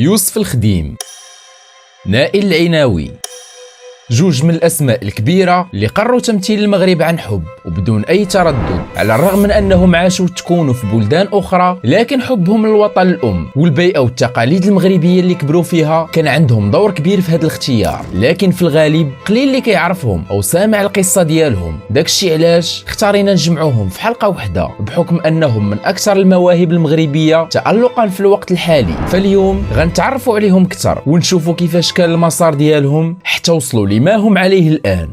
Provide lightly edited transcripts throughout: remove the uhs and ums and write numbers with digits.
يوسف الخديم، نائل العناوي، جوج من الأسماء الكبيرة اللي قرروا تمثيل المغرب عن حب وبدون أي تردد، على الرغم من أنهم عاشوا وتكونوا في بلدان أخرى، لكن حبهم للوطن الأم والبيئة والتقاليد المغربية اللي كبروا فيها كان عندهم دور كبير في هذا الاختيار. لكن في الغالب قليل اللي كيعرفهم أو سامع القصة ديالهم، داكشي علاش اختارينا نجمعوهم في حلقة واحدة بحكم أنهم من أكثر المواهب المغربية تألقا في الوقت الحالي. فاليوم غنتعرفوا عليهم أكثر ونشوفوا كيفاش كان المسار ديالهم حتى وصلوا لما هم عليه الآن.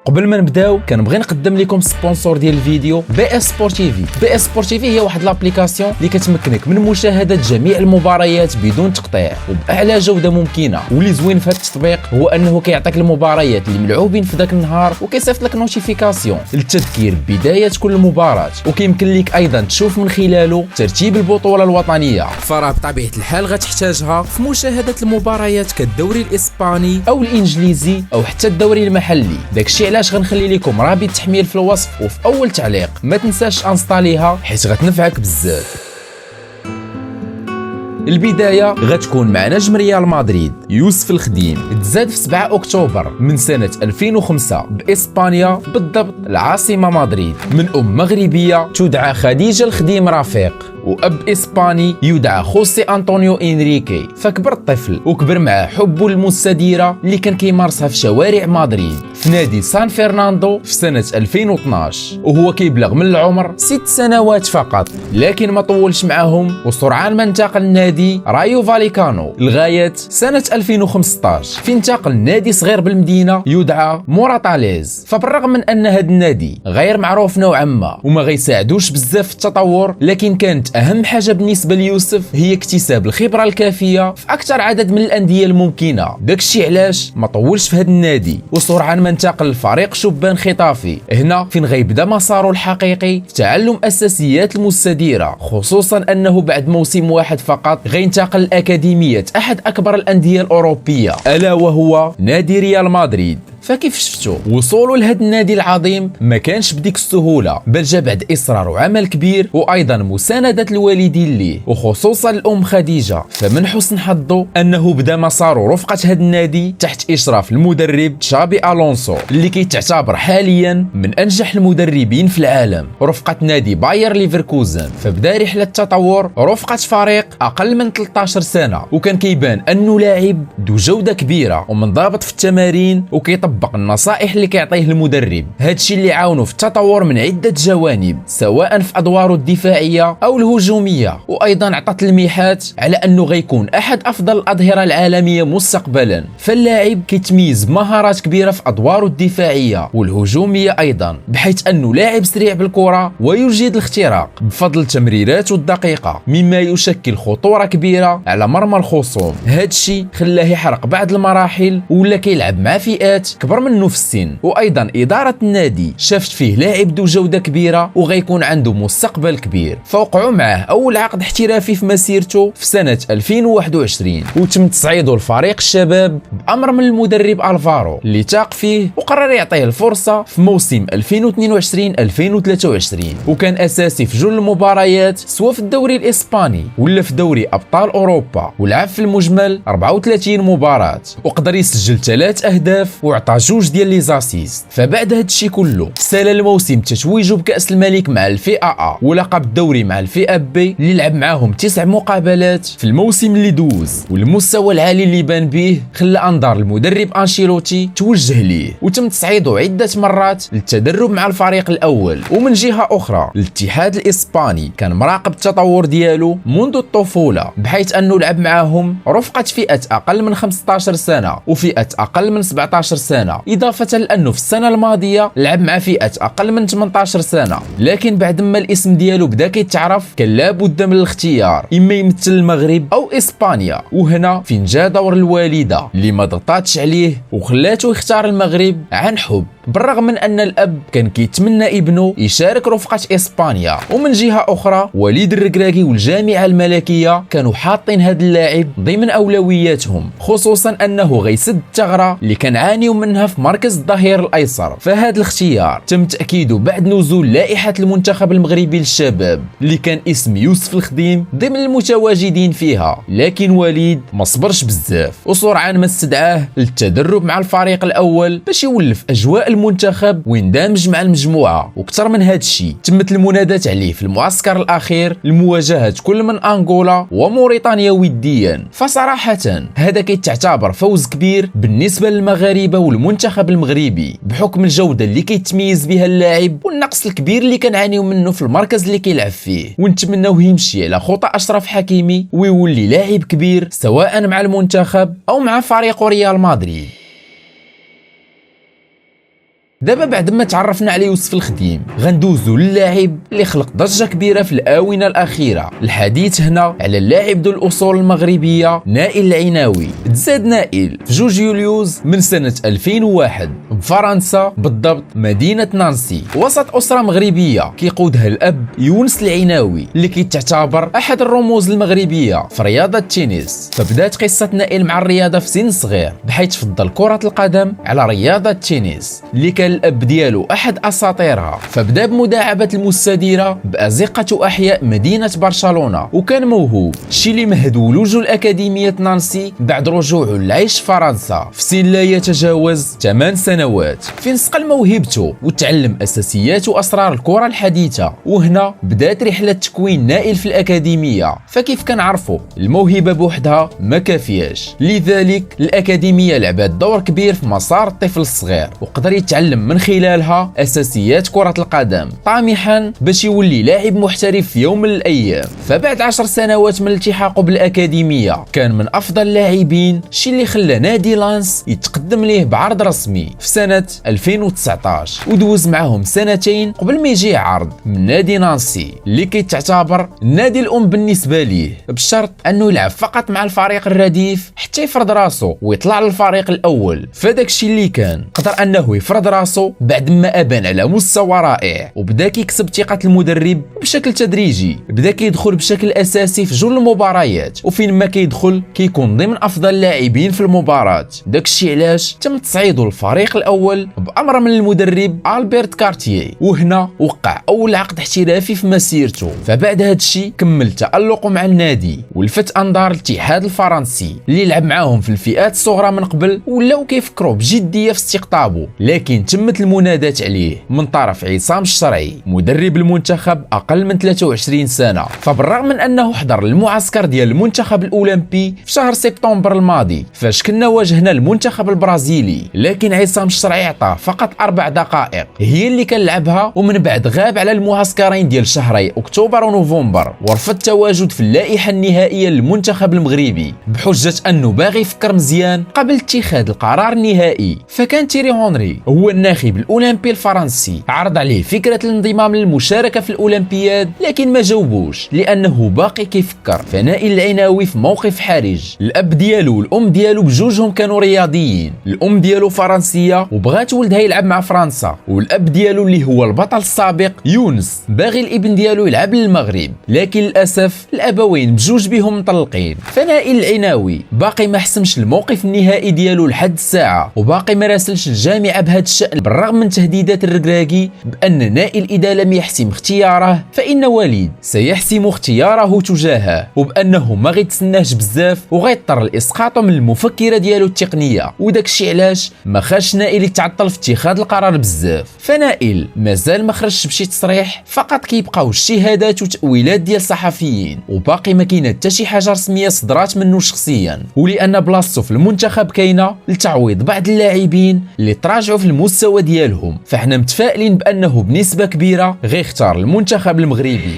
قبل ما نبداو كنبغي نقدم لكم سبونسور ديال الفيديو بي اس سبورتيفي. بي اس سبورتيفي هي واحد لابليكاسيون اللي كتمكنك من مشاهده جميع المباريات بدون تقطيع وباعلى جوده ممكنه. واللي زوين في هذا التطبيق هو انه كيعطيك المباريات اللي ملعوبين في ذاك النهار وكيصيفط لك نوتيفيكاسيون للتذكير بدايه كل مباراه، وكيمكن لك ايضا تشوف من خلاله ترتيب البطوله الوطنيه. فراه بطبيعه الحال غتحتاجها في مشاهده المباريات كالدوري الاسباني او الانجليزي او حتى الدوري المحلي. داكشي علاش غنخلي لكم رابط تحميل في الوصف وفي اول تعليق. ما تنساش انستاليها حيت غتنفعك بزاف. البداية غتكون مع نجم ريال مدريد يوسف الخديم، تزاد في 7 أكتوبر من سنة 2005 بإسبانيا، بالضبط العاصمة مدريد، من أم مغربية تدعى خديجة الخديم رفيق وأب إسباني يدعى خوسي أنطونيو إنريكي. فكبر الطفل وكبر معاه حبه المستديرة اللي كان كيمارسها في شوارع مدريد في نادي سان فرناندو في سنة 2012 وهو كيبلغ من العمر 6 سنوات فقط. لكن ما طولش معهم وسرعان ما انتقل النادي رايو فاليكانو لغاية سنة 2015 فين انتقل نادي صغير بالمدينة يدعى موراتاليز. فبالرغم من أن هذا النادي غير معروف نوعا ما وما غيساعدوش بزاف في التطور، لكن كانت أهم حاجة بالنسبة ليوسف هي اكتساب الخبرة الكافية في أكثر عدد من الأندية الممكنة. داكشي علاش ما طولش في هذا النادي وسرعان ما انتقل لفريق شبان خطافي، هنا فين غيبدا مساره الحقيقي في تعلم أساسيات المستديرة، خصوصا أنه بعد موسم واحد فقط غينتقل لأكاديمية أحد أكبر الأندية الأوروبية ألا وهو نادي ريال مدريد. فكيف شفتوا وصوله لهذا النادي العظيم ما كانش بديك السهوله، بل جا بعد اصرار وعمل كبير وايضا مسانده الوالدين ليه وخصوصا الام خديجه. فمن حسن حظه انه بدا مساره رفقه هذا النادي تحت اشراف المدرب تشابي الونسو اللي كيتعتبر حاليا من انجح المدربين في العالم، رفقه نادي باير ليفركوزن. فبدا رحله التطور رفقه فريق اقل من 13 سنه وكان كيبان انه لاعب ذو جوده كبيره ومنضبط في التمارين وكيطبق النصائح اللي كيعطيه المدرب. هادشي اللي عاونوا في التطور من عدة جوانب سواء في أدواره الدفاعية أو الهجومية، وأيضا عطى تلميحات على أنه غيكون أحد أفضل الأظهرة العالمية مستقبلا. فاللاعب كيتميز بمهارات كبيرة في أدواره الدفاعية والهجومية أيضا، بحيث أنه لاعب سريع بالكرة ويجيد الاختراق بفضل تمريراته الدقيقة مما يشكل خطورة كبيرة على مرمى الخصوم. هادشي خلاه يحرق بعض المراحل ولا كيلعب مع فئات كبر منه في السن. وايضا اداره النادي شافت فيه لاعب ذو جوده كبيره وغيكون عنده مستقبل كبير، فوقعوا معه اول عقد احترافي في مسيرته في سنه 2021 وتم تصعيده لفريق الشباب بامر من المدرب الفارو اللي تاق فيه وقرر يعطيه الفرصه في موسم 2022-2023 وكان اساسي في جل المباريات سواء في الدوري الاسباني ولا في دوري ابطال اوروبا، ولعب في المجمل 34 مباراه وقدر يسجل 3 اهداف وعطى 2 ديال لي زاسيست. فبعد هادشي كله سال الموسم تتويجه بكأس الملك مع الفئة A ولقب الدوري مع الفئة B اللي لعب معاهم 9 مقابلات في الموسم اللي دوز، والمستوى العالي اللي بان به خلى انظار المدرب انشيلوتي توجه ليه وتم تصعيده عدة مرات للتدرب مع الفريق الأول. ومن جهة أخرى الاتحاد الإسباني كان مراقب التطور ديالو منذ الطفولة، بحيث أنه لعب معاهم رفقة فئة أقل من 15 سنة وفئة أقل من 17 سنة، إضافة لأنه في السنة الماضية لعب مع فئة أقل من 18 سنة. لكن بعد ما الاسم ديالو بدا كيتعرف كان لابد من الاختيار، إما يمثل المغرب أو إسبانيا، وهنا فين جا دور الوالدة اللي ما ضغطاتش عليه وخلاته يختار المغرب عن حب. بالرغم من أن الأب كان كيتمنى ابنه يشارك رفقة إسبانيا. ومن جهة أخرى وليد الركراكي والجامعة الملكية كانوا حاطين هذا اللاعب ضمن أولوياتهم، خصوصا أنه غيسد الثغرة اللي كنعانيو منها في مركز الظهير الأيسر. فهذا الاختيار تم تأكيده بعد نزول لائحة المنتخب المغربي للشباب اللي كان اسم يوسف الخديم ضمن المتواجدين فيها. لكن وليد ما صبرش بزاف وسرعان ما استدعاه للتدرب مع الفريق الأول باش يولف أجواء المنتخب ويندمج مع المجموعة. وكثر من هذا الشيء تمت المنادات عليه في المعسكر الأخير لمواجهة كل من أنغولا وموريتانيا وديا. فصراحة هذا كيتعتبر فوز كبير بالنسبة للمغاربة والمنتخب المغربي بحكم الجودة اللي كيتميز بها اللاعب والنقص الكبير اللي كنعانيو منه في المركز اللي كيلعب فيه. ونتمناوه يمشي على خطى أشرف حكيمي ويولي لاعب كبير سواء مع المنتخب أو مع فريق ريال مدريد. دابا بعد ما تعرفنا على يوسف الخديم غندوزو للاعب اللي خلق ضجة كبيرة في الآونة الأخيرة. الحديث هنا على اللاعب ذو الأصول المغربية نائل العناوي. تزاد نائل في 2 يوليو من سنة 2001 بفرنسا، بالضبط مدينة نانسي، وسط أسرة مغربية كيقودها الأب يونس العناوي اللي كيتعتبر أحد الرموز المغربية في رياضة التنس. فبدات قصة نائل مع الرياضة في سن صغير بحيث فضل كرة القدم على رياضة التنس اللي كان الأب ديالو أحد أساطيرها. فبدا بمداعبة المستديرة بأزقة أحياء مدينة برشلونة وكان موهوب، الشيء اللي مهد ولوجه الأكاديمية نانسي بعد رجوعه للعيش في فرنسا في سن لا يتجاوز 8 سنوات، فين صقل موهبته وتعلم أساسيات وأسرار الكرة الحديثة. وهنا بدات رحلة تكوين نائل في الأكاديمية. فكيف كنعرفوا الموهبة بوحدها ما كافياش، لذلك الأكاديمية لعبت دور كبير في مسار الطفل الصغير وقدر يتعلم من خلالها أساسيات كرة القدم طامحا باش يولي لاعب محترف في يوم من الأيام. فبعد 10 سنوات من التحاقه بالأكاديمية كان من أفضل اللاعبين، الشيء اللي خلى نادي لانس يتقدم ليه بعرض رسمي في سنة 2019 ودوز معهم سنتين قبل ما يجي عرض من نادي نانسي اللي كيتعتبر النادي الأم بالنسبة ليه، بشرط أنه يلعب فقط مع الفريق الرديف حتى يفرض راسه ويطلع للفريق الأول. فداك الشيء اللي كان قدر أنه يفرض راسه بعد ما أبان على مستوى رائع وبدا كيكسب ثقة المدرب بشكل تدريجي. بدا كيدخل بشكل أساسي في جل المباريات وفين ما كيدخل كيكون ضمن أفضل اللاعبين في المباراة. داك الشيء علاش تم تصعيده الفريق الأول بأمر من المدرب ألبرت كارتيي، وهنا وقع أول عقد احترافي في مسيرته. فبعد هذا الشيء كمل تألقه مع النادي ولفت أنظار الاتحاد الفرنسي اللي لعب معاهم في الفئات الصغرى من قبل ولاو كيفكروا بجدية في استقطابه. لكن تمت المنادات عليه من طرف عصام الشرعي مدرب المنتخب أقل من 23 سنة. فبالرغم من أنه حضر المعسكر ديال المنتخب الأولمبي في شهر سبتمبر الماضي فاش كنا واجهنا المنتخب البرازيلي، لكن عصام الشرعي عطاه فقط 4 دقائق هي اللي كان لعبها ومن بعد غاب على المعسكرين ديال شهري أكتوبر ونوفمبر ورفض التواجد في اللائحة النهائية للمنتخب المغربي بحجة أنه باغي يفكر مزيان قبل اتخاذ القرار النهائي. فكان تيري هونري هو الناخب الأولمبي الفرنسي عرض عليه فكرة الانضمام للمشاركة في الأولمبياد لكن ما جاوبوش لأنه باقي كيفكر. فنائل العناوي في موقف حرج، الأب ديالو والأم ديالو بجوجهم كانوا رياضيين، الأم ديالو فرنسية وبغات ولدها يلعب مع فرنسا، والأب ديالو اللي هو البطل السابق يونس باغي الابن ديالو يلعب للمغرب، لكن للأسف الأبوين بجوج بهم مطلقين. فنائل العناوي باقي ما حسمش الموقف النهائي ديالو لحد الساعة وباقي ما راسلش الجامعة بهذا الشأن بالرغم من تهديدات الركراكي بأن نائل إذا لم يحسم اختياره فإن وليد سيحسم اختياره تجاهه وبأنه ما غيتسناهش بزاف وغيضطر لإسقاطه من المفكرة ديالو التقنية. وداك الشيء علاش ما خاش نائل يتعطل في اتخاذ القرار بزاف. فنائل مازال ما خرجش بشي تصريح، فقط كيبقاو الشهادات وتأويلات ديال الصحفيين وباقي ما كاينه حتى شي حاجه رسميه صدرات منه شخصيا. ولأن بلاصتو في المنتخب كاينه لتعويض بعض اللاعبين اللي تراجعوا في المستوى ديالهم، فاحنا متفائلين بأنه بنسبة كبيرة غيختار المنتخب المغربي.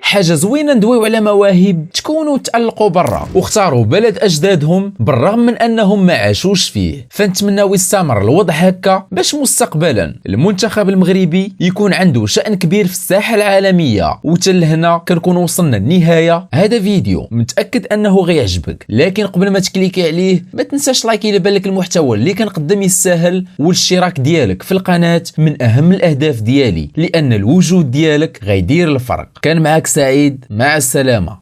حاجه زوينه ندويو على مواهب تكونوا تألقوا برا واختاروا بلد اجدادهم بالرغم من انهم ما عاشوش فيه. فنتمناو يستمر الوضع هكا باش مستقبلا المنتخب المغربي يكون عنده شأن كبير في الساحه العالميه. وتل هنا كنكون وصلنا للنهايه هذا فيديو، متاكد انه غيعجبك، لكن قبل ما تكليكي عليه ما تنساش لايكي الا بالك المحتوى اللي كنقدم يستاهل، والاشتراك ديالك في القناه من اهم الاهداف ديالي، لان الوجود ديالك غيدير الفرق. كان معك سعيد، مع السلامه.